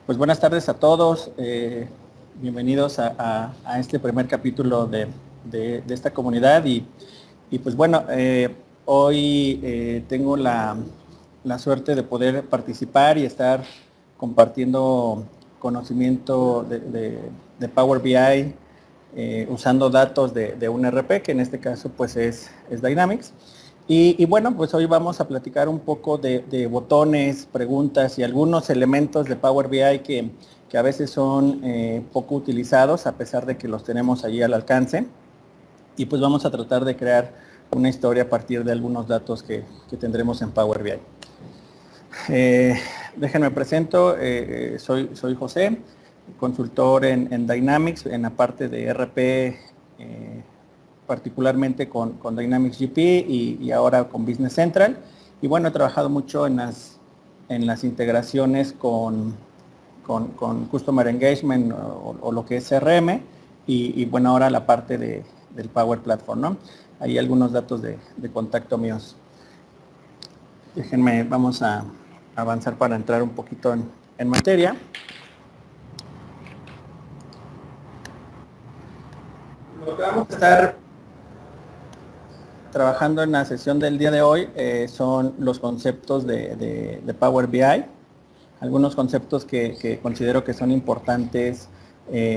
Pues buenas tardes a todos, bienvenidos a este primer capítulo de esta comunidad y pues bueno, hoy tengo la suerte de poder participar y estar compartiendo conocimiento de Power BI usando datos de un RP, que en este caso pues es Dynamics. Y bueno, pues hoy vamos a platicar un poco de botones, preguntas y algunos elementos de Power BI que a veces son poco utilizados, a pesar de que los tenemos allí al alcance. Y pues vamos a tratar de crear una historia a partir de algunos datos que tendremos en Power BI. Déjenme presento, soy José, consultor en Dynamics, en la parte de RP, particularmente con Dynamics GP y ahora con Business Central. Y bueno, he trabajado mucho en las integraciones con Customer Engagement o lo que es CRM y bueno, ahora la parte del Power Platform, ¿no? Hay algunos datos de contacto míos. Déjenme, vamos a avanzar para entrar un poquito en materia. Lo que vamos a estar trabajando en la sesión del día de hoy son los conceptos de Power BI, algunos conceptos que considero que son importantes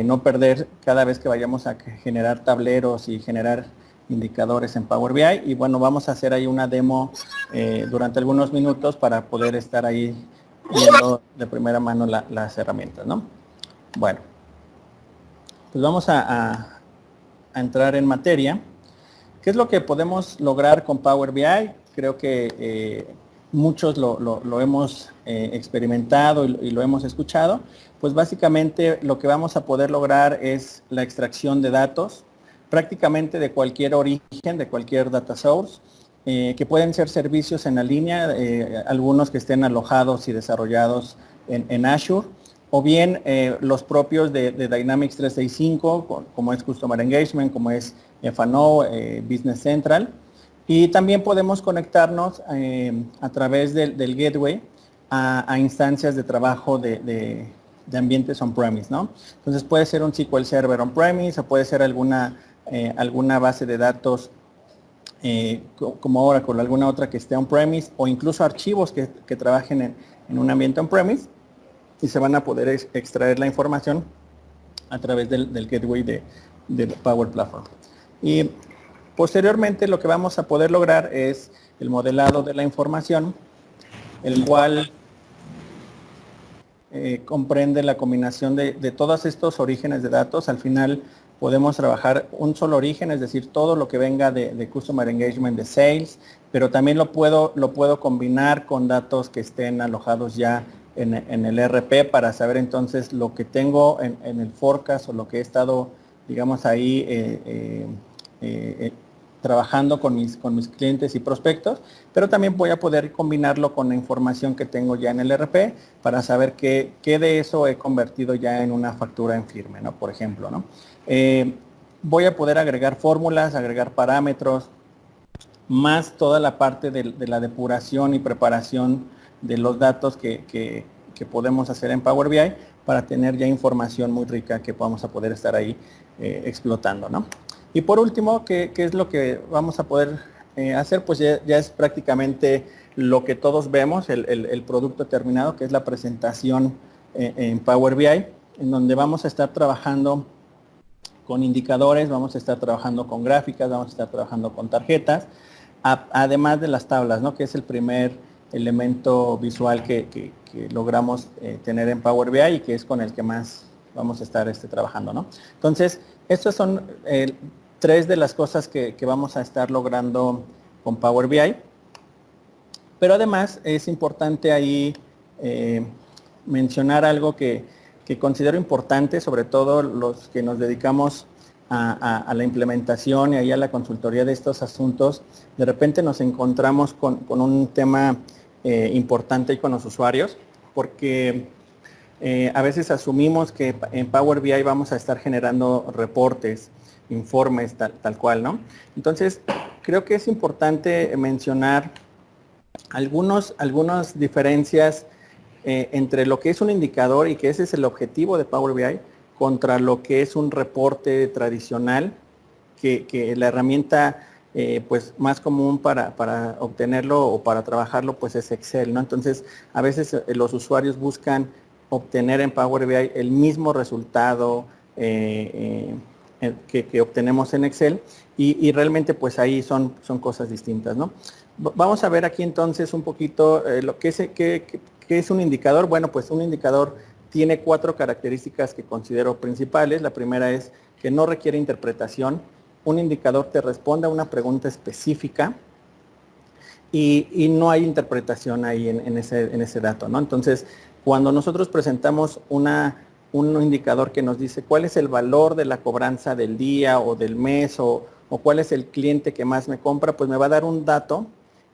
no perder cada vez que vayamos a generar tableros y generar indicadores en Power BI. Y bueno, vamos a hacer ahí una demo durante algunos minutos para poder estar ahí viendo de primera mano las herramientas, ¿no? Bueno, pues vamos a entrar en materia. ¿Qué es lo que podemos lograr con Power BI? Creo que muchos lo hemos experimentado y lo hemos escuchado. Pues básicamente lo que vamos a poder lograr es la extracción de datos prácticamente de cualquier origen, de cualquier data source, que pueden ser servicios en la línea, algunos que estén alojados y desarrollados en Azure, o bien los propios de Dynamics 365, como es Customer Engagement, como es F&O, Business Central. Y también podemos conectarnos a través del gateway a instancias de trabajo de ambientes on-premise, ¿no? Entonces puede ser un SQL Server on-premise o puede ser alguna base de datos como Oracle, alguna otra que esté on-premise o incluso archivos que trabajen en un ambiente on-premise y se van a poder extraer la información a través del gateway de Power Platform. Y posteriormente lo que vamos a poder lograr es el modelado de la información, el cual comprende la combinación de todos estos orígenes de datos. Al final podemos trabajar un solo origen, es decir, todo lo que venga de Customer Engagement, de Sales, pero también lo puedo combinar con datos que estén alojados ya en el RP para saber entonces lo que tengo en el forecast o lo que he estado, digamos, ahí trabajando con mis clientes y prospectos, pero también voy a poder combinarlo con la información que tengo ya en el RP para saber qué de eso he convertido ya en una factura en firme, ¿no? Por ejemplo, ¿no? Voy a poder agregar fórmulas, agregar parámetros, más toda la parte de la depuración y preparación de los datos que podemos hacer en Power BI para tener ya información muy rica que vamos a poder estar ahí explotando, ¿no? Y por último, ¿qué es lo que vamos a poder hacer? Pues ya es prácticamente lo que todos vemos, el producto terminado, que es la presentación en Power BI, en donde vamos a estar trabajando con indicadores, vamos a estar trabajando con gráficas, vamos a estar trabajando con tarjetas, además de las tablas, ¿no? Que es el primer elemento visual que logramos tener en Power BI y que es con el que más vamos a estar trabajando, ¿no? Entonces, estas son tres de las cosas que vamos a estar logrando con Power BI, pero además es importante ahí mencionar algo que considero importante, sobre todo los que nos dedicamos a la implementación y ahí a la consultoría de estos asuntos. De repente nos encontramos con un tema importante con los usuarios, porque a veces asumimos que en Power BI vamos a estar generando reportes, informes, tal cual, ¿no? Entonces, creo que es importante mencionar algunas diferencias entre lo que es un indicador y que ese es el objetivo de Power BI contra lo que es un reporte tradicional, que la herramienta pues más común para obtenerlo o para trabajarlo pues es Excel, ¿no? Entonces a veces los usuarios buscan obtener en Power BI el mismo resultado que obtenemos en Excel y realmente pues ahí son cosas distintas, ¿no? Vamos a ver aquí entonces un poquito lo que es un indicador. Bueno, pues un indicador tiene 4 características que considero principales. La primera es que no requiere interpretación. Un indicador te responde a una pregunta específica y no hay interpretación ahí en ese dato, ¿no? Entonces, cuando nosotros presentamos un indicador que nos dice cuál es el valor de la cobranza del día o del mes o cuál es el cliente que más me compra, pues me va a dar un dato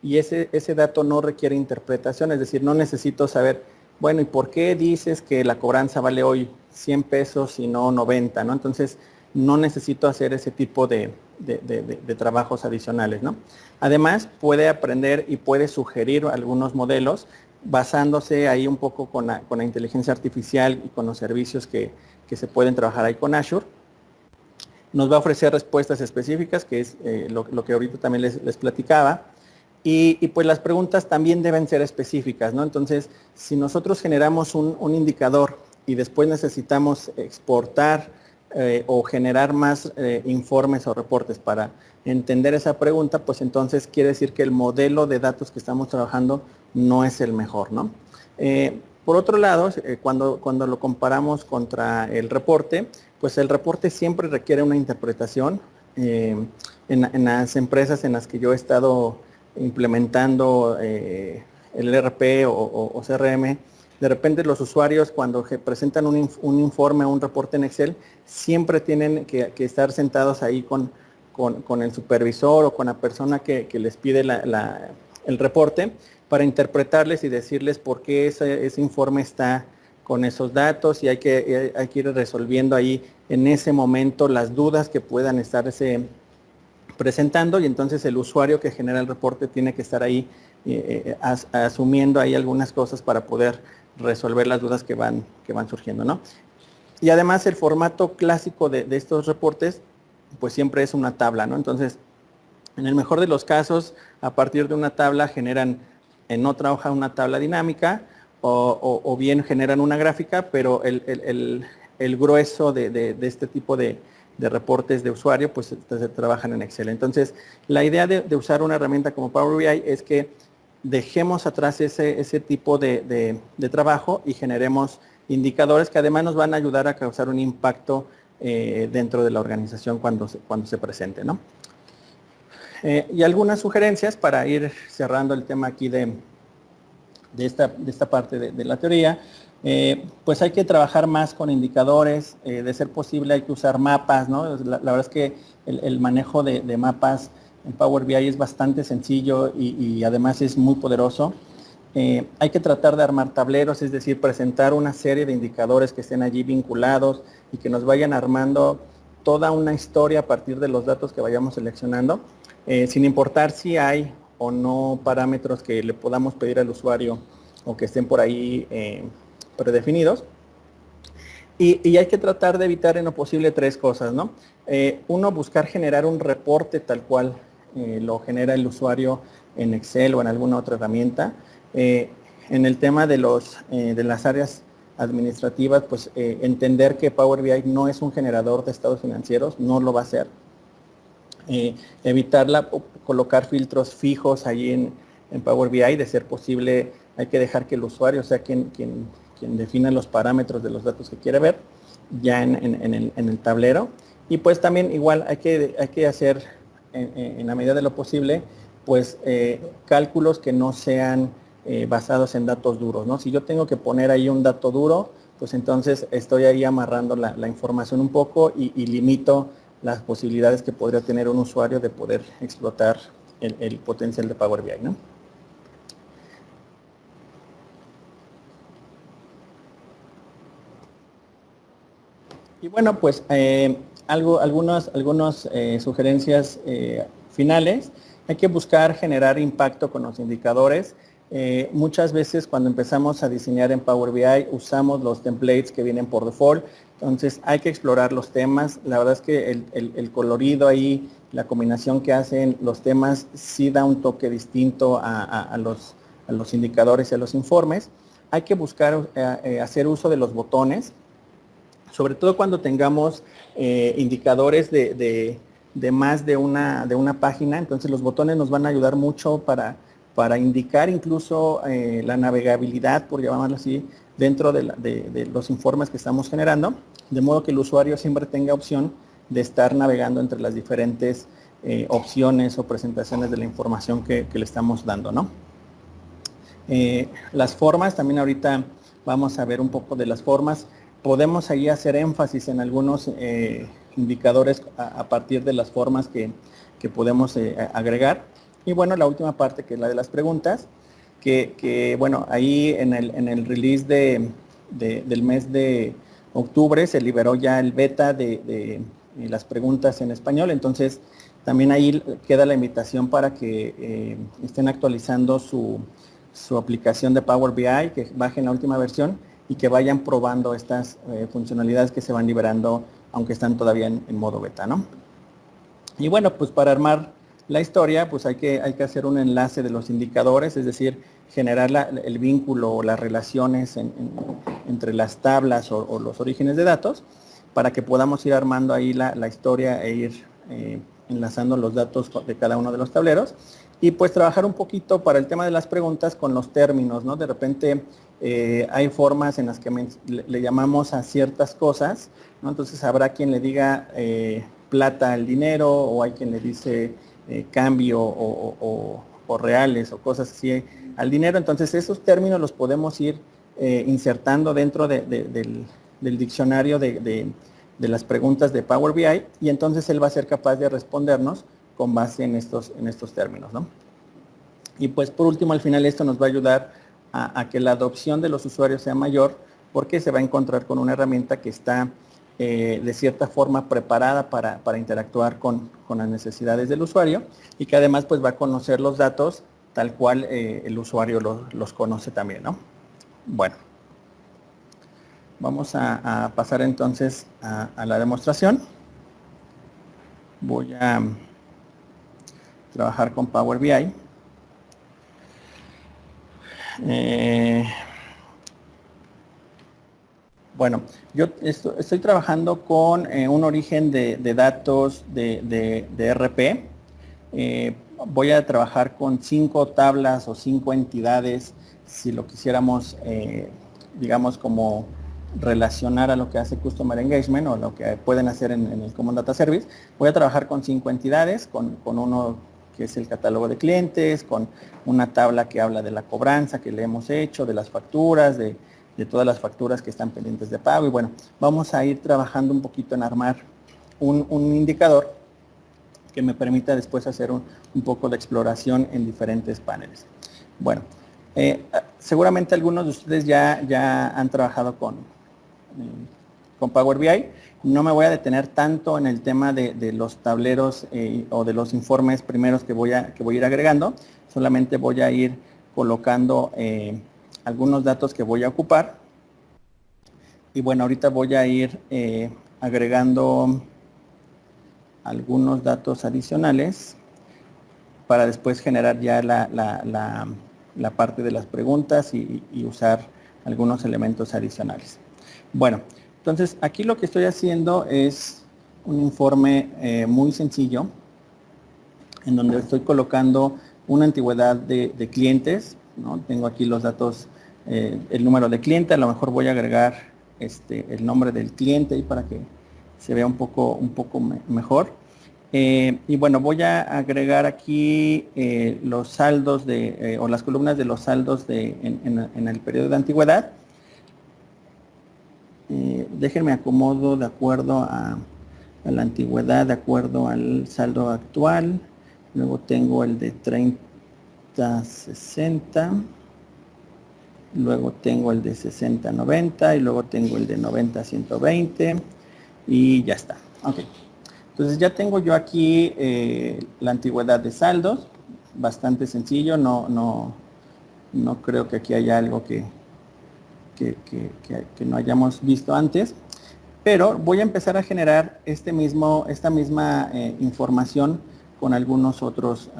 y ese dato no requiere interpretación, es decir, no necesito saber, bueno, ¿y por qué dices que la cobranza vale hoy 100 pesos y no 90, ¿no? Entonces, no necesito hacer ese tipo de trabajos adicionales, ¿no? Además, puede aprender y puede sugerir algunos modelos basándose ahí un poco con la inteligencia artificial y con los servicios que se pueden trabajar ahí con Azure. Nos va a ofrecer respuestas específicas, que es lo que ahorita también les platicaba. Y pues las preguntas también deben ser específicas, ¿no? Entonces, si nosotros generamos un indicador y después necesitamos exportar o generar más informes o reportes para entender esa pregunta, pues entonces quiere decir que el modelo de datos que estamos trabajando no es el mejor, ¿no? Por otro lado, cuando lo comparamos contra el reporte, pues el reporte siempre requiere una interpretación. En las empresas en las que yo he estado implementando el ERP o CRM, de repente los usuarios cuando presentan un informe o un reporte en Excel, siempre tienen que estar sentados ahí con el supervisor o con la persona que les pide el reporte para interpretarles y decirles por qué ese informe está con esos datos y hay que ir resolviendo ahí en ese momento las dudas que puedan estarse presentando y entonces el usuario que genera el reporte tiene que estar ahí asumiendo ahí algunas cosas para poder resolver las dudas que van surgiendo, ¿no? Y además el formato clásico de estos reportes pues siempre es una tabla, ¿no? Entonces, en el mejor de los casos, a partir de una tabla generan en otra hoja una tabla dinámica o bien generan una gráfica, pero el grueso de este tipo de reportes de usuario pues se trabajan en Excel. Entonces, la idea de usar una herramienta como Power BI es que dejemos atrás ese tipo de trabajo y generemos indicadores que además nos van a ayudar a causar un impacto dentro de la organización cuando se presente, ¿no? Y algunas sugerencias para ir cerrando el tema aquí de esta parte de la teoría. Pues hay que trabajar más con indicadores, de ser posible hay que usar mapas, ¿no? La verdad es que el manejo de mapas en Power BI es bastante sencillo y además es muy poderoso. Hay que tratar de armar tableros, es decir, presentar una serie de indicadores que estén allí vinculados y que nos vayan armando toda una historia a partir de los datos que vayamos seleccionando, sin importar si hay o no parámetros que le podamos pedir al usuario o que estén por ahí predefinidos. Y hay que tratar de evitar en lo posible 3 cosas, ¿no? Uno, buscar generar un reporte tal cual lo genera el usuario en Excel o en alguna otra herramienta. En el tema de las áreas administrativas, pues entender que Power BI no es un generador de estados financieros, no lo va a hacer. Colocar filtros fijos ahí en Power BI, de ser posible, hay que dejar que el usuario sea quien defina los parámetros de los datos que quiere ver ya en el tablero. Y pues también igual hay que hacer en la medida de lo posible pues cálculos que no sean basados en datos duros, ¿no? Si yo tengo que poner ahí un dato duro, pues entonces estoy ahí amarrando la información un poco y limito las posibilidades que podría tener un usuario de poder explotar el potencial de Power BI, ¿no? Y bueno, pues algunas sugerencias finales. Hay que buscar generar impacto con los indicadores. Muchas veces cuando empezamos a diseñar en Power BI usamos los templates que vienen por default, entonces hay que explorar los temas. La verdad es que el colorido ahí, la combinación que hacen los temas sí da un toque distinto a los indicadores y a los informes. Hay que buscar hacer uso de los botones, sobre todo cuando tengamos indicadores de más de una página. Entonces los botones nos van a ayudar mucho para indicar incluso la navegabilidad, por llamarlo así, dentro de los informes que estamos generando, de modo que el usuario siempre tenga opción de estar navegando entre las diferentes opciones o presentaciones de la información que le estamos dando, ¿no? Las formas, también ahorita vamos a ver un poco de las formas. Podemos ahí hacer énfasis en algunos indicadores a partir de las formas que podemos agregar. Y bueno, la última parte, que es la de las preguntas, que bueno, ahí en el release del mes de octubre se liberó ya el beta de las preguntas en español. Entonces también ahí queda la invitación para que estén actualizando su aplicación de Power BI, que bajen la última versión y que vayan probando estas funcionalidades que se van liberando, aunque están todavía en modo beta, ¿no? Y bueno, pues para armar la historia, pues hay que hacer un enlace de los indicadores, es decir, generar el vínculo o las relaciones entre las tablas o los orígenes de datos, para que podamos ir armando ahí la historia e ir enlazando los datos de cada uno de los tableros. Y pues trabajar un poquito para el tema de las preguntas con los términos, ¿no? De repente hay formas en las que le llamamos a ciertas cosas, ¿no? Entonces habrá quien le diga plata al dinero, o hay quien le dice cambio o reales o cosas así al dinero. Entonces esos términos los podemos ir insertando dentro del diccionario de las preguntas de Power BI, y entonces él va a ser capaz de respondernos con base en estos términos, ¿no? Y pues por último, al final esto nos va a ayudar a que la adopción de los usuarios sea mayor, porque se va a encontrar con una herramienta que está de cierta forma preparada para interactuar con las necesidades del usuario, y que además pues va a conocer los datos tal cual el usuario los conoce también, ¿no? Bueno, vamos a pasar entonces a la demostración. Voy a trabajar con Power BI. Bueno, yo estoy trabajando con un origen de datos de RP. Voy a trabajar con 5 tablas o 5 entidades, si lo quisiéramos, digamos, como relacionar a lo que hace Customer Engagement o lo que pueden hacer en el Common Data Service. Voy a trabajar con 5 entidades, con uno que es el catálogo de clientes, con una tabla que habla de la cobranza que le hemos hecho, de las facturas, de todas las facturas que están pendientes de pago. Y bueno, vamos a ir trabajando un poquito en armar un indicador que me permita después hacer un poco de exploración en diferentes paneles. Bueno, seguramente algunos de ustedes ya han trabajado con Power BI. No me voy a detener tanto en el tema de los tableros o de los informes primeros que voy a ir agregando. Solamente voy a ir colocando algunos datos que voy a ocupar. Y bueno, ahorita voy a ir agregando algunos datos adicionales para después generar ya la parte de las preguntas y usar algunos elementos adicionales. Bueno, entonces aquí lo que estoy haciendo es un informe muy sencillo, en donde estoy colocando una antigüedad de clientes, ¿no? Tengo aquí los datos, el número de cliente. A lo mejor voy a agregar el nombre del cliente ahí para que se vea un poco mejor. Y bueno, voy a agregar aquí los saldos o las columnas de los saldos en el periodo de antigüedad. Déjenme acomodo de acuerdo a la antigüedad, de acuerdo al saldo actual. Luego tengo el de 30-60. Luego tengo el de 60-90 y luego tengo el de 90-120 y ya está. Ok. Entonces ya tengo yo aquí la antigüedad de saldos, bastante sencillo, no No creo que aquí haya algo que no hayamos visto antes, pero voy a empezar a generar esta misma información con algunos otros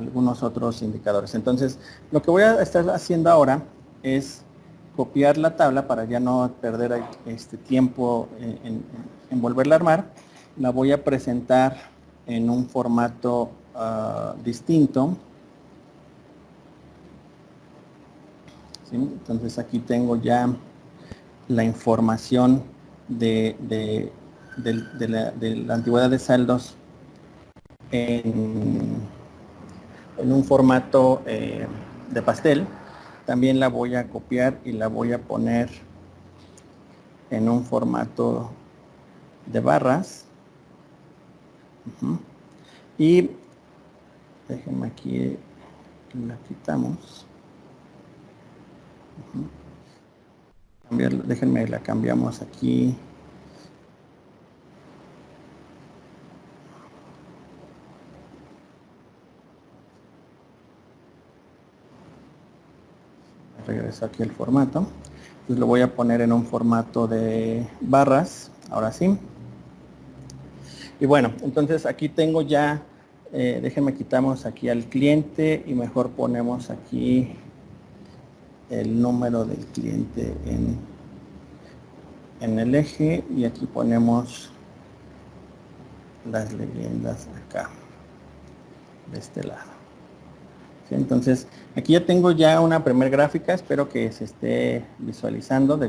indicadores. Entonces, lo que voy a estar haciendo ahora es copiar la tabla para ya no perder tiempo en volverla a armar. La voy a presentar en un formato distinto. ¿Sí? Entonces aquí tengo ya la información de la antigüedad de saldos en un formato de pastel. También la voy a copiar y la voy a poner en un formato de barras. Y déjenme aquí, la quitamos. Déjenme, la cambiamos aquí. Regreso aquí el formato. Entonces lo voy a poner en un formato de barras, ahora sí. Y bueno, entonces aquí tengo ya, déjenme quitamos aquí al cliente y mejor ponemos aquí el número del cliente en el eje y aquí ponemos las leyendas acá, de este lado. ¿Sí? Entonces, aquí ya tengo ya una primera gráfica, espero que se esté visualizando,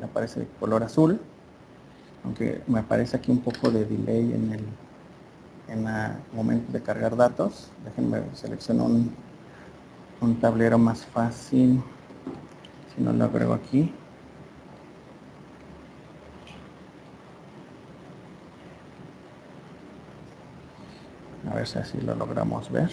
aparece de color azul, aunque me aparece aquí un poco de delay en el momento de cargar datos. Déjenme seleccionar un tablero más fácil, si no lo agrego aquí. A ver si así lo logramos ver.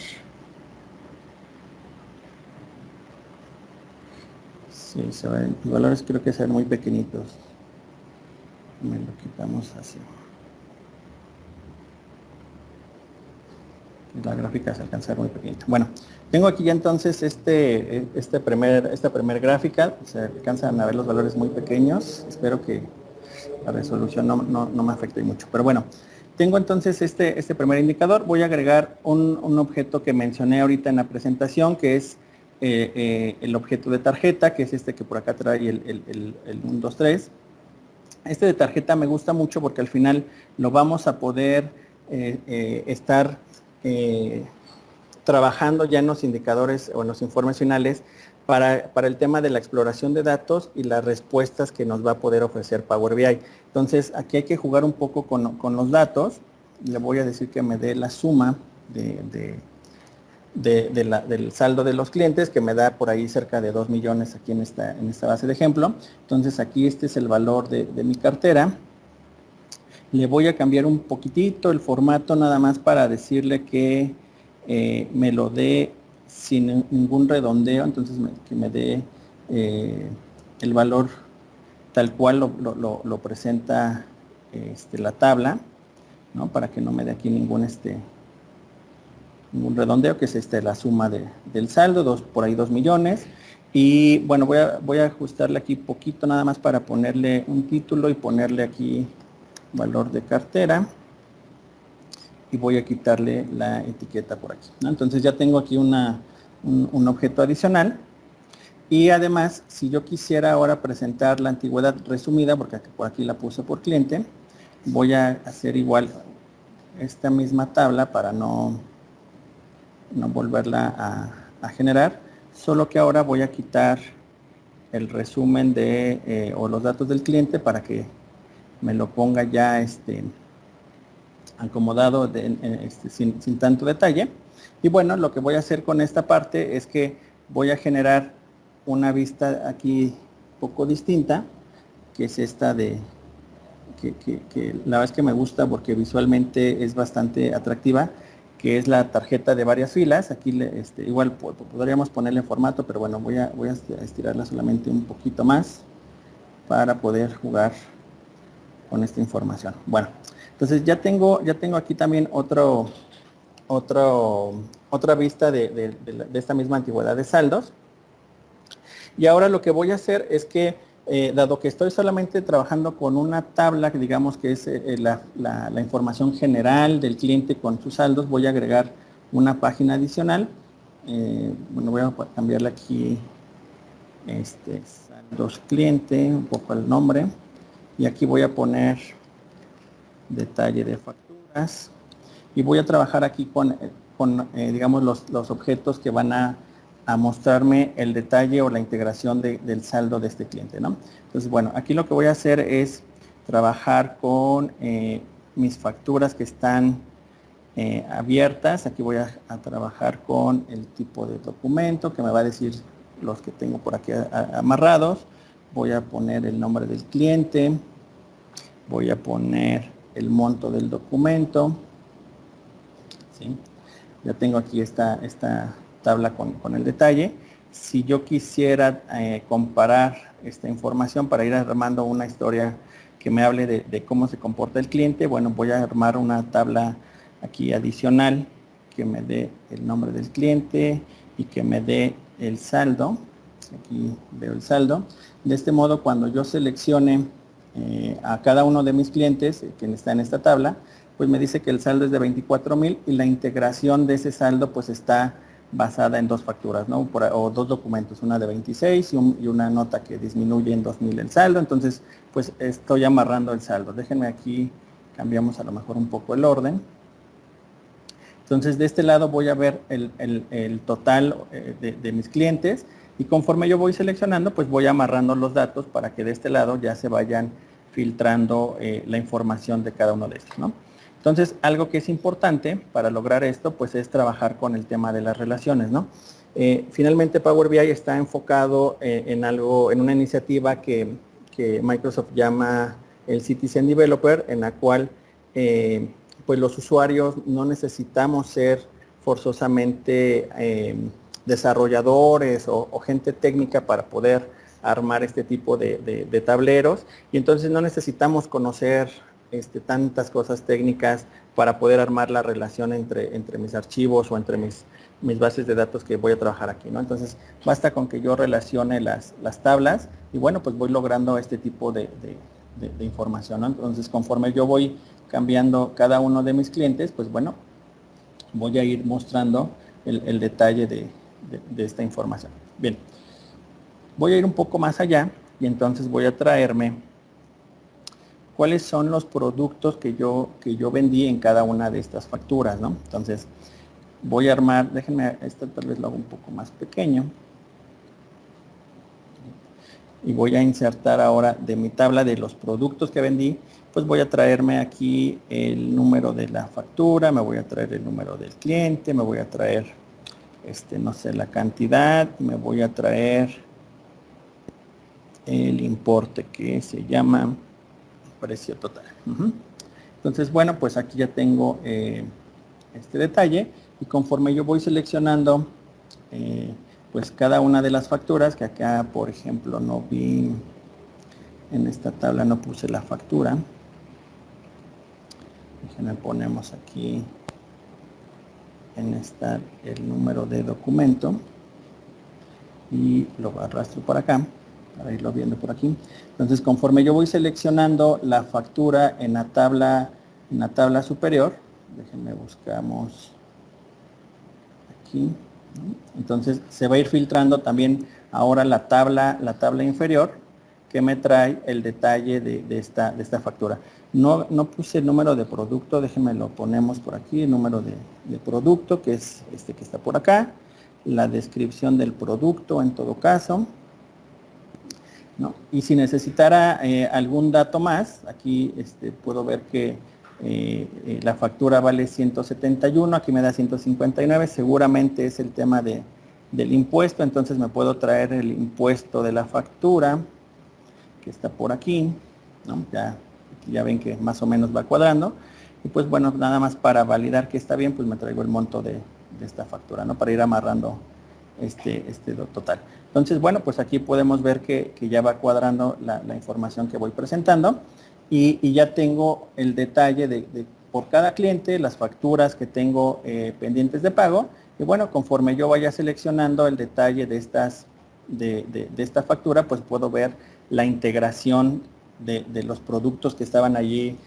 Sí, se ven, los valores creo que se ven muy pequeñitos. Me lo quitamos así. La gráfica se alcanza a ser muy pequeñita. Bueno, tengo aquí ya entonces esta primer gráfica. Se alcanzan a ver los valores muy pequeños. Espero que la resolución no me afecte mucho. Pero bueno, tengo entonces este primer indicador. Voy a agregar un objeto que mencioné ahorita en la presentación, que es el objeto de tarjeta, que es este que por acá trae el 1, 2, 3. Este de tarjeta me gusta mucho porque al final lo vamos a poder estar trabajando ya en los indicadores o en los informes finales para el tema de la exploración de datos y las respuestas que nos va a poder ofrecer Power BI. Entonces, aquí hay que jugar un poco con los datos. Le voy a decir que me dé la suma del saldo de los clientes, que me da por ahí cerca de 2 millones aquí en esta base de ejemplo. Entonces, aquí este es el valor de mi cartera. Le voy a cambiar un poquitito el formato nada más para decirle que me lo dé sin ningún redondeo, entonces que me dé el valor tal cual lo presenta la tabla, ¿no? Para que no me dé aquí ningún redondeo, que es la suma del saldo, por ahí 2 millones. Y bueno, voy a ajustarle aquí poquito nada más para ponerle un título y ponerle aquí valor de cartera y voy a quitarle la etiqueta por aquí, ¿no? Entonces ya tengo aquí un objeto adicional y además si yo quisiera ahora presentar la antigüedad resumida, porque por aquí la puse por cliente, voy a hacer igual esta misma tabla para no volverla a generar, solo que ahora voy a quitar el resumen o los datos del cliente para que me lo ponga ya acomodado sin tanto detalle. Y bueno, lo que voy a hacer con esta parte es que voy a generar una vista aquí poco distinta, que es esta que la verdad es que me gusta porque visualmente es bastante atractiva, que es la tarjeta de varias filas. Aquí igual podríamos ponerle en formato, pero bueno, voy a estirarla solamente un poquito más para poder jugar con esta información. Bueno, entonces ya tengo aquí también otra vista de esta misma antigüedad de saldos. Y ahora lo que voy a hacer es que, dado que estoy solamente trabajando con una tabla, que digamos que es la información general del cliente con sus saldos, voy a agregar una página adicional. Bueno, voy a cambiarle aquí saldos cliente, un poco el nombre, y aquí voy a poner detalle de facturas, y voy a trabajar aquí con digamos, los objetos que van a mostrarme el detalle o la integración del saldo de este cliente, ¿no? Entonces, bueno, aquí lo que voy a hacer es trabajar con mis facturas que están abiertas. Aquí voy a trabajar con el tipo de documento que me va a decir los que tengo por aquí amarrados. Voy a poner el nombre del cliente, voy a poner el monto del documento, ¿sí? Ya tengo aquí esta tabla con el detalle. Si yo quisiera comparar esta información para ir armando una historia que me hable de cómo se comporta el cliente, bueno, voy a armar una tabla aquí adicional que me dé el nombre del cliente y que me dé el saldo. Aquí veo el saldo. De este modo, cuando yo seleccione a cada uno de mis clientes que está en esta tabla, pues me dice que el saldo es de 24,000 y la integración de ese saldo pues está basada en dos facturas, ¿no? O dos documentos, una de 26 y una nota que disminuye en 2,000 el saldo. Entonces, pues estoy amarrando el saldo. Déjenme aquí, cambiamos a lo mejor un poco el orden. Entonces, de este lado voy a ver el total de mis clientes, y conforme yo voy seleccionando, pues voy amarrando los datos para que de este lado ya se vayan filtrando la información de cada uno de estos, ¿no? Entonces, algo que es importante para lograr esto, pues es trabajar con el tema de las relaciones, ¿no? Finalmente, Power BI está enfocado en una iniciativa que Microsoft llama el Citizen Developer, en la cual pues los usuarios no necesitamos ser forzosamente desarrolladores o gente técnica para poder armar este tipo de tableros, y entonces no necesitamos conocer tantas cosas técnicas para poder armar la relación entre mis archivos o entre mis bases de datos que voy a trabajar aquí, ¿no? Entonces, basta con que yo relacione las tablas y bueno, pues voy logrando este tipo de información, ¿no? Entonces, conforme yo voy cambiando cada uno de mis clientes, pues bueno, voy a ir mostrando el detalle de esta información. Bien, voy a ir un poco más allá y entonces voy a traerme cuáles son los productos que yo vendí en cada una de estas facturas, ¿no? Entonces, voy a armar, déjenme, tal vez lo hago un poco más pequeño. Y voy a insertar ahora de mi tabla de los productos que vendí, pues voy a traerme aquí el número de la factura, me voy a traer el número del cliente, me voy a traer, no sé, la cantidad, me voy a traer el importe que se llama precio total. Entonces, bueno, pues aquí ya tengo este detalle, y conforme yo voy seleccionando pues cada una de las facturas, que acá por ejemplo no vi, en esta tabla no puse la factura, déjenme ponemos aquí en esta el número de documento y lo arrastro por acá para irlo viendo por aquí. Entonces, conforme yo voy seleccionando la factura en la tabla superior, déjenme buscamos aquí. Entonces se va a ir filtrando también ahora la tabla inferior, que me trae el detalle de esta factura. No puse el número de producto, déjenme lo ponemos por aquí, el número de producto, que es este que está por acá, la descripción del producto en todo caso, ¿no? Y si necesitara algún dato más, aquí puedo ver que la factura vale 171, aquí me da 159, seguramente es el tema del impuesto, entonces me puedo traer el impuesto de la factura, que está por aquí, ¿no? Ya ven que más o menos va cuadrando, y pues bueno, nada más para validar que está bien, pues me traigo el monto de esta factura, ¿no? Para ir amarrando este total. Entonces, bueno, pues aquí podemos ver que ya va cuadrando la información que voy presentando, y ya tengo el detalle de por cada cliente, las facturas que tengo pendientes de pago, y bueno, conforme yo vaya seleccionando el detalle de estas de esta factura, pues puedo ver la integración de los productos que estaban allí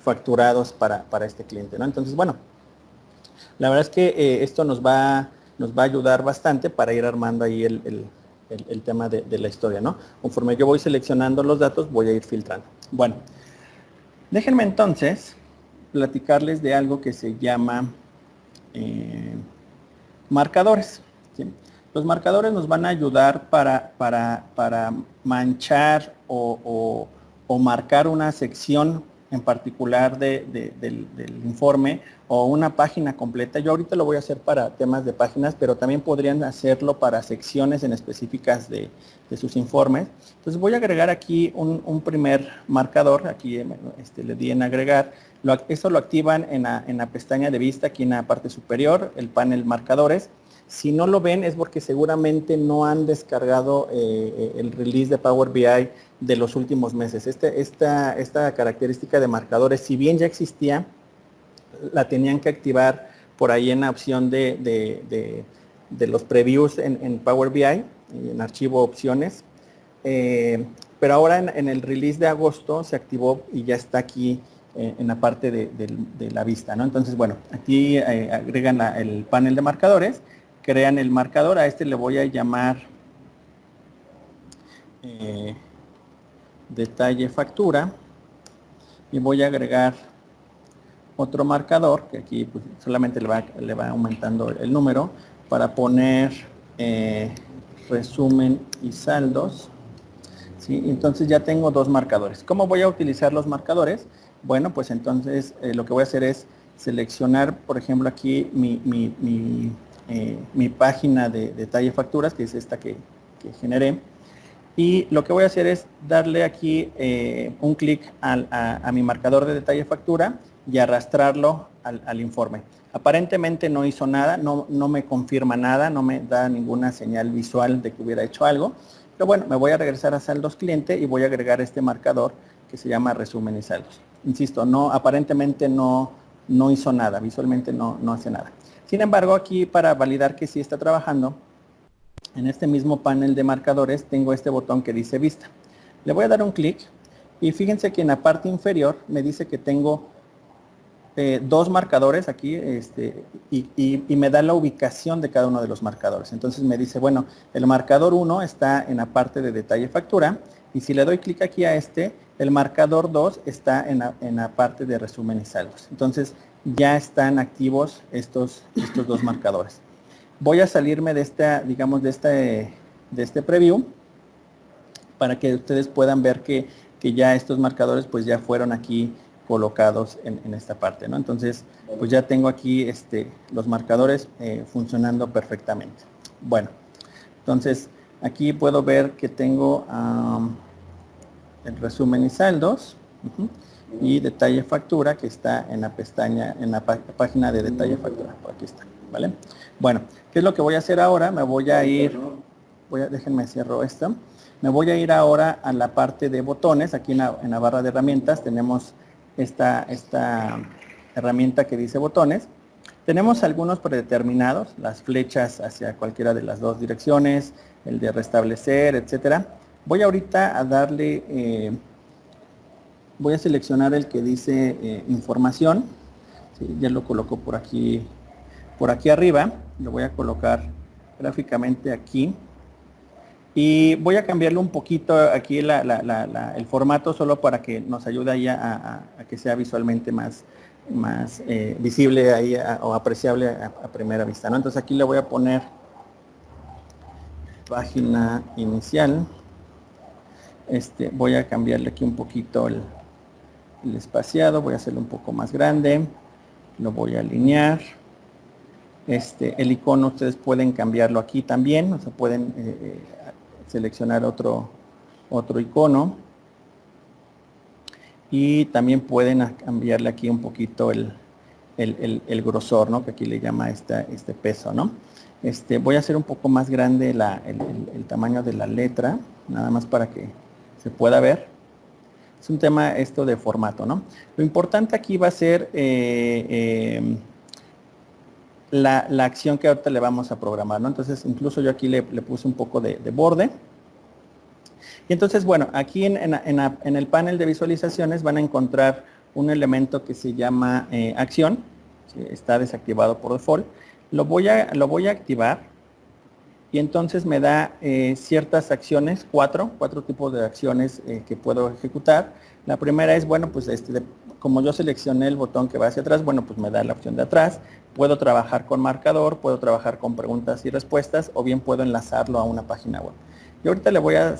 facturados para este cliente, ¿no? Entonces, bueno, la verdad es que esto nos va a ayudar bastante para ir armando ahí el tema de la historia, ¿no? Conforme yo voy seleccionando los datos, voy a ir filtrando. Bueno, déjenme entonces platicarles de algo que se llama marcadores, ¿sí? Los marcadores nos van a ayudar para manchar o marcar una sección en particular del informe o una página completa. Yo ahorita lo voy a hacer para temas de páginas, pero también podrían hacerlo para secciones en específicas de sus informes. Entonces voy a agregar aquí un primer marcador. Aquí le di en agregar. Eso lo activan en la pestaña de vista, aquí en la parte superior, el panel marcadores. Si no lo ven es porque seguramente no han descargado el release de Power BI de los últimos meses. Esta característica de marcadores, si bien ya existía, la tenían que activar por ahí en la opción de los previews en Power BI, en archivo opciones. Pero ahora en el release de agosto se activó y ya está aquí en la parte de la vista, ¿no? Entonces, bueno, aquí agregan el panel de marcadores, crean el marcador, a este le voy a llamar detalle factura y voy a agregar otro marcador, que aquí pues, solamente le va aumentando el número, para poner resumen y saldos. ¿Sí? Entonces ya tengo dos marcadores. ¿Cómo voy a utilizar los marcadores? Bueno, pues entonces lo que voy a hacer es seleccionar, por ejemplo, aquí mi página de detalle facturas, que es esta que generé. Y lo que voy a hacer es darle aquí un clic a mi marcador de detalle factura y arrastrarlo al informe. Aparentemente no hizo nada, no me confirma nada, no me da ninguna señal visual de que hubiera hecho algo. Pero bueno, me voy a regresar a saldos cliente y voy a agregar este marcador que se llama resumen y saldos. Insisto, aparentemente no hizo nada, visualmente no hace nada. Sin embargo, aquí para validar que sí está trabajando, en este mismo panel de marcadores tengo este botón que dice vista. Le voy a dar un clic y fíjense que en la parte inferior me dice que tengo dos marcadores aquí y me da la ubicación de cada uno de los marcadores. Entonces me dice, bueno, el marcador 1 está en la parte de detalle factura y si le doy clic aquí a el marcador 2 está en la parte de resumen y saldos. Entonces ya están activos estos dos marcadores. Voy a salirme de este preview para que ustedes puedan ver que ya estos marcadores pues ya fueron aquí colocados en esta parte, ¿no? Entonces, pues ya tengo aquí los marcadores funcionando perfectamente. Bueno, entonces aquí puedo ver que tengo el resumen y saldos y detalle factura que está en la pestaña, en la página de detalle factura. Aquí está, ¿vale? Bueno, ¿qué es lo que voy a hacer ahora? Me voy a ir, déjenme cierro esto. Me voy a ir ahora a la parte de botones. Aquí en la barra de herramientas tenemos esta herramienta que dice botones. Tenemos algunos predeterminados, las flechas hacia cualquiera de las dos direcciones, el de restablecer, etcétera. Voy ahorita a darle, voy a seleccionar el que dice información. ¿Sí? Ya lo coloco por aquí arriba. Lo voy a colocar gráficamente aquí. Y voy a cambiarle un poquito aquí el formato solo para que nos ayude ahí a que sea visualmente más visible ahí o apreciable a primera vista, ¿no? Entonces aquí le voy a poner página inicial. Voy a cambiarle aquí un poquito el espaciado, voy a hacerlo un poco más grande, lo voy a alinear. El icono ustedes pueden cambiarlo aquí también, o sea, pueden seleccionar otro icono y también pueden cambiarle aquí un poquito el grosor, ¿no? Que aquí le llama este peso, ¿no? Voy a hacer un poco más grande el tamaño de la letra, nada más para que se pueda ver. Es un tema esto de formato, ¿no? Lo importante aquí va a ser la acción que ahorita le vamos a programar, ¿no? Entonces, incluso yo aquí le puse un poco de borde. Y entonces, bueno, aquí en el panel de visualizaciones van a encontrar un elemento que se llama acción, ¿sí? Está desactivado por default. Lo voy a activar y entonces me da ciertas acciones, cuatro tipos de acciones que puedo ejecutar. La primera es, bueno, pues como yo seleccioné el botón que va hacia atrás, bueno, pues me da la opción de atrás. Puedo trabajar con marcador, puedo trabajar con preguntas y respuestas, o bien puedo enlazarlo a una página web. Y ahorita le voy a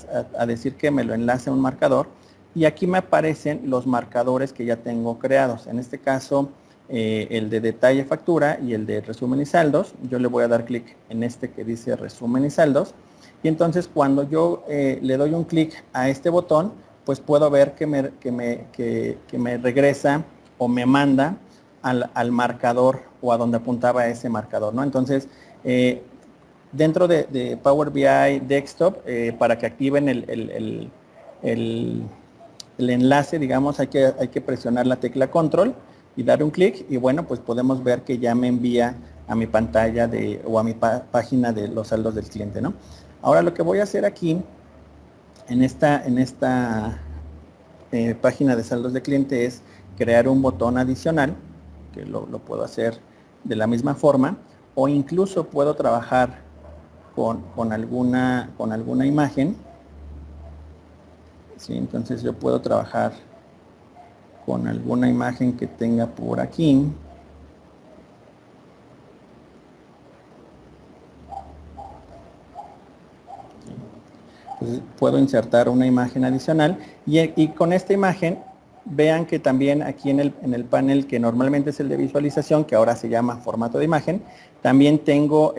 decir que me lo enlace a un marcador, y aquí me aparecen los marcadores que ya tengo creados. En este caso, el de detalle factura y el de resumen y saldos. Yo le voy a dar clic en este que dice resumen y saldos, y entonces cuando yo le doy un clic a este botón, pues puedo ver que me regresa o me manda al marcador o a donde apuntaba ese marcador, ¿no? Entonces, dentro de Power BI Desktop, para que activen el enlace, digamos, hay que presionar la tecla control y dar un clic, y bueno, pues podemos ver que ya me envía a mi pantalla o a mi página de los saldos del cliente, ¿no? Ahora lo que voy a hacer aquí, en esta página de saldos de cliente, es crear un botón adicional, que lo puedo hacer de la misma forma, o incluso puedo trabajar con alguna imagen. ¿Sí? Entonces yo puedo trabajar con alguna imagen que tenga por aquí. Entonces, puedo insertar una imagen adicional y con esta imagen vean que también aquí en el panel que normalmente es el de visualización, que ahora se llama formato de imagen, también tengo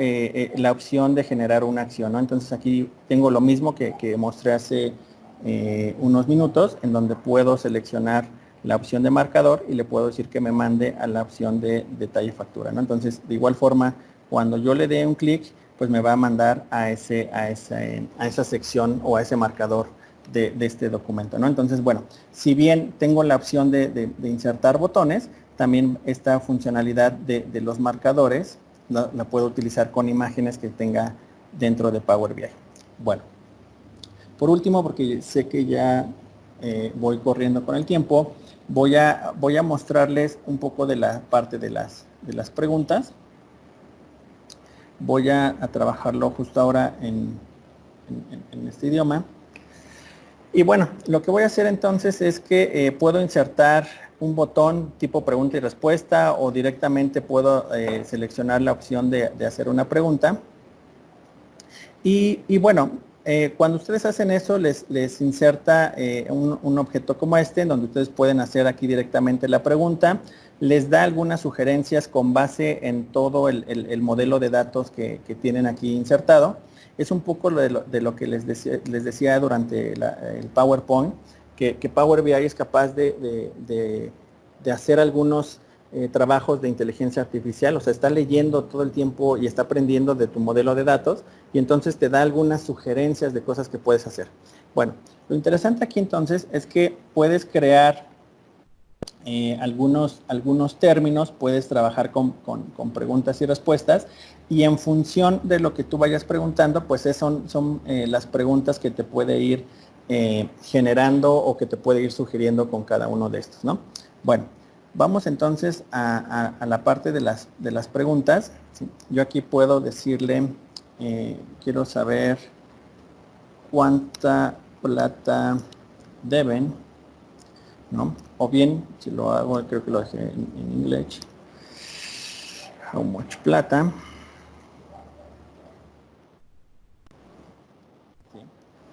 la opción de generar una acción, ¿no? Entonces aquí tengo lo mismo que mostré hace unos minutos, en donde puedo seleccionar la opción de marcador y le puedo decir que me mande a la opción de detalle factura, ¿no? Entonces, de igual forma, cuando yo le dé un clic, pues me va a mandar a esa sección o a ese marcador de este documento, ¿no? Entonces, bueno, si bien tengo la opción de insertar botones, también esta funcionalidad de los marcadores la puedo utilizar con imágenes que tenga dentro de Power BI. Bueno, por último, porque sé que ya voy corriendo con el tiempo, voy a mostrarles un poco de la parte de las preguntas. Voy a trabajarlo justo ahora en este idioma. Y bueno, lo que voy a hacer entonces es que puedo insertar un botón tipo pregunta y respuesta, o directamente puedo seleccionar la opción de hacer una pregunta. Y bueno, cuando ustedes hacen eso, les inserta un objeto como este, en donde ustedes pueden hacer aquí directamente la pregunta. Les da algunas sugerencias con base en todo el modelo de datos que tienen aquí insertado. Es un poco de lo que les decía durante el PowerPoint, que Power BI es capaz de hacer algunos trabajos de inteligencia artificial, o sea, está leyendo todo el tiempo y está aprendiendo de tu modelo de datos, y entonces te da algunas sugerencias de cosas que puedes hacer. Bueno, lo interesante aquí entonces es que puedes crear algunos términos, puedes trabajar con preguntas y respuestas, y en función de lo que tú vayas preguntando, pues son las preguntas que te puede ir generando o que te puede ir sugiriendo con cada uno de estos, ¿no? Bueno, vamos entonces a la parte de las preguntas. ¿Sí? Yo aquí puedo decirle, quiero saber cuánta plata deben, ¿no? O bien, si lo hago, creo que lo dejé en inglés. How much plata. ¿Sí?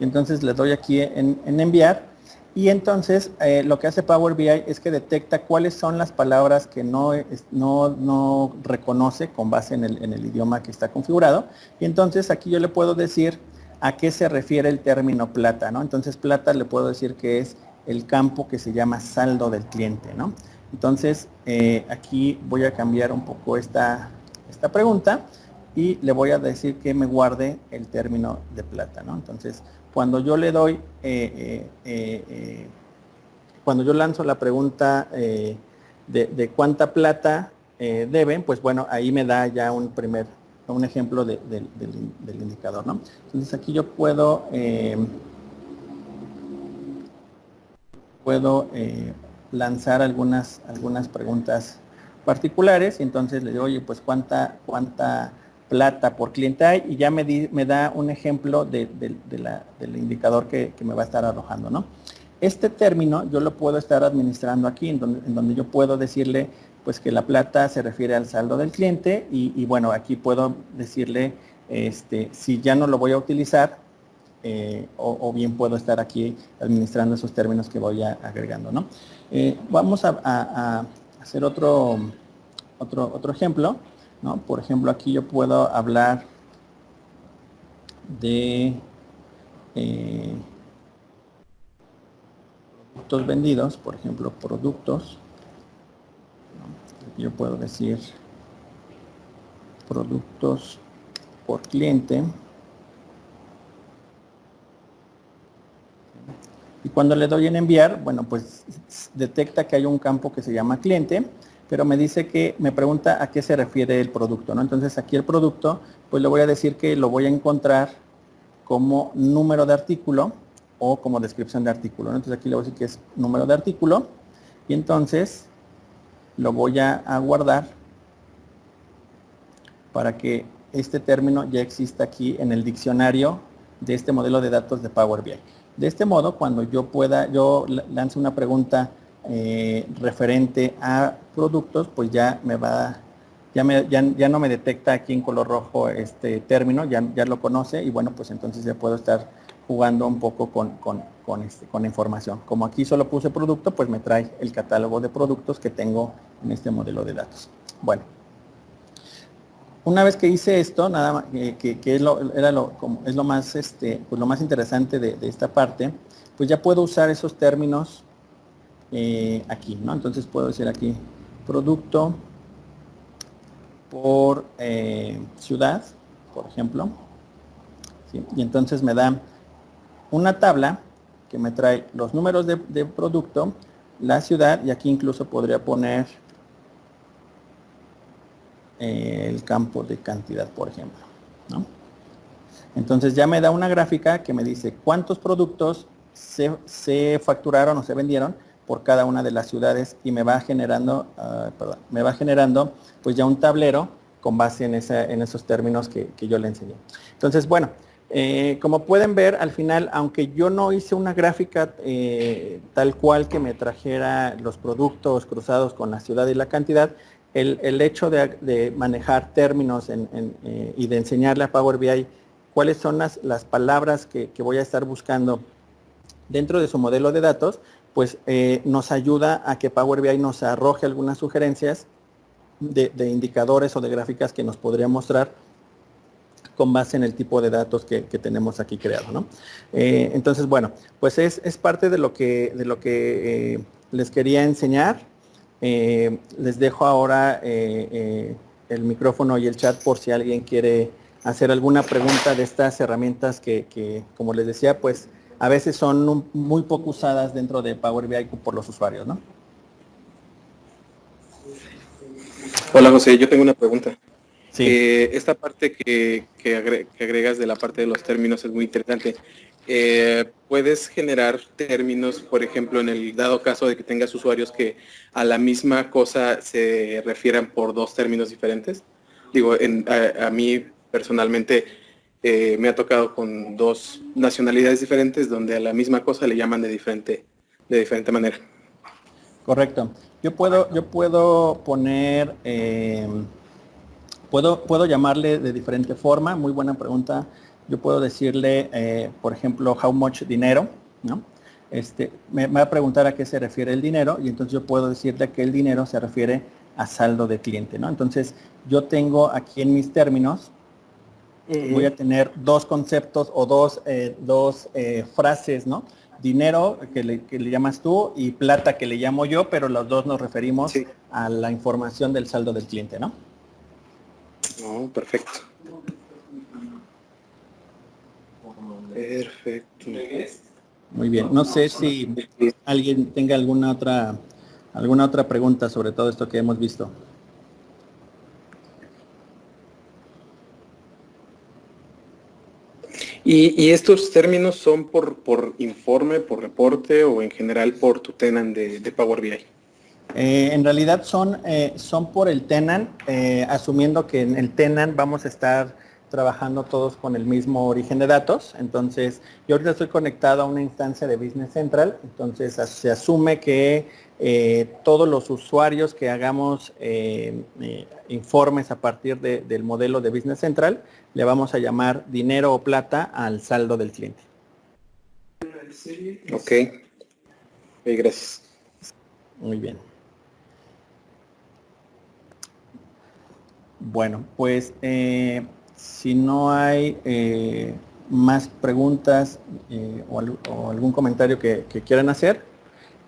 Y entonces le doy aquí en enviar. Y entonces lo que hace Power BI es que detecta cuáles son las palabras que no reconoce con base en el idioma que está configurado. Y entonces aquí yo le puedo decir a qué se refiere el término plata, ¿no? Entonces plata le puedo decir que es el campo que se llama saldo del cliente, ¿no? Entonces aquí voy a cambiar un poco esta pregunta y le voy a decir que me guarde el término de plata, ¿no? Entonces, cuando yo le doy, cuando yo lanzo la pregunta de cuánta plata deben, pues bueno, ahí me da ya un ejemplo del indicador, ¿no? Entonces aquí yo puedo lanzar algunas preguntas particulares y entonces le digo, oye, pues cuánta plata por cliente hay y ya me da un ejemplo del indicador que me va a estar arrojando, ¿no? Este término yo lo puedo estar administrando aquí, en donde yo puedo decirle pues que la plata se refiere al saldo del cliente y bueno, aquí puedo decirle si ya no lo voy a utilizar, o bien puedo estar aquí administrando esos términos que voy agregando, ¿no? Vamos a hacer otro ejemplo, ¿no? Por ejemplo, aquí yo puedo hablar de productos vendidos, por ejemplo, productos, ¿no? Yo puedo decir productos por cliente. Y cuando le doy en enviar, bueno, pues detecta que hay un campo que se llama cliente, pero me dice que, me pregunta a qué se refiere el producto, ¿no? Entonces aquí el producto, pues le voy a decir que lo voy a encontrar como número de artículo o como descripción de artículo, ¿no? Entonces aquí le voy a decir que es número de artículo y entonces lo voy a guardar para que este término ya exista aquí en el diccionario de este modelo de datos de Power BI. De este modo, cuando yo lance una pregunta referente a productos, pues ya no me detecta aquí en color rojo este término, ya lo conoce y bueno, pues entonces ya puedo estar jugando un poco con información. Como aquí solo puse producto, pues me trae el catálogo de productos que tengo en este modelo de datos. Bueno. Una vez que hice esto, nada más, que es lo más interesante de esta parte, pues ya puedo usar esos términos aquí, ¿no? Entonces puedo decir aquí producto por ciudad, por ejemplo, ¿sí? Y entonces me da una tabla que me trae los números de producto, la ciudad, y aquí incluso podría poner el campo de cantidad, por ejemplo, ¿no? Entonces ya me da una gráfica que me dice cuántos productos se facturaron o se vendieron por cada una de las ciudades y me va generando, pues ya un tablero con base en esos términos que yo le enseñé. Entonces, bueno, como pueden ver, al final, aunque yo no hice una gráfica tal cual que me trajera los productos cruzados con la ciudad y la cantidad, el hecho de manejar términos y de enseñarle a Power BI cuáles son las palabras que voy a estar buscando dentro de su modelo de datos, pues nos ayuda a que Power BI nos arroje algunas sugerencias de indicadores o de gráficas que nos podría mostrar con base en el tipo de datos que tenemos aquí creado, ¿no? Entonces, bueno, pues es parte de lo que les quería enseñar. Les dejo ahora el micrófono y el chat por si alguien quiere hacer alguna pregunta de estas herramientas que como les decía, pues a veces son muy poco usadas dentro de Power BI por los usuarios, ¿no? Hola José, yo tengo una pregunta. Sí. Esta parte que agregas de la parte de los términos es muy interesante. ¿Puedes generar términos, por ejemplo, en el dado caso de que tengas usuarios que a la misma cosa se refieran por dos términos diferentes? Digo, a mí personalmente me ha tocado con dos nacionalidades diferentes donde a la misma cosa le llaman de diferente manera. Correcto. Yo puedo poner, puedo llamarle de diferente forma. Muy buena pregunta. Yo puedo decirle, por ejemplo, how much dinero, ¿no? Me va a preguntar a qué se refiere el dinero y entonces yo puedo decirle que el dinero se refiere a saldo de cliente, ¿no? Entonces yo tengo aquí en mis términos, voy a tener dos conceptos o dos frases, ¿no? Dinero que le llamas tú y plata que le llamo yo, pero los dos nos referimos a la información del saldo del cliente, ¿no? Oh, perfecto. Perfecto. Muy bien. No sé si alguien tenga alguna otra pregunta sobre todo esto que hemos visto. ¿Y estos términos son por informe, por reporte o en general por tu tenant de Power BI? En realidad son por el tenant, asumiendo que en el tenant vamos a estar trabajando todos con el mismo origen de datos. Entonces, yo ahorita estoy conectado a una instancia de Business Central, entonces se asume que todos los usuarios que hagamos informes a partir del modelo de Business Central, le vamos a llamar dinero o plata al saldo del cliente. Ok, gracias. Muy bien. Bueno, pues si no hay más preguntas o algún comentario que quieran hacer,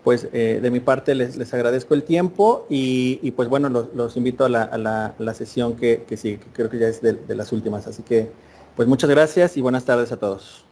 pues de mi parte les agradezco el tiempo y pues bueno, los invito a la sesión que sigue, que creo que ya es de las últimas. Así que pues muchas gracias y buenas tardes a todos.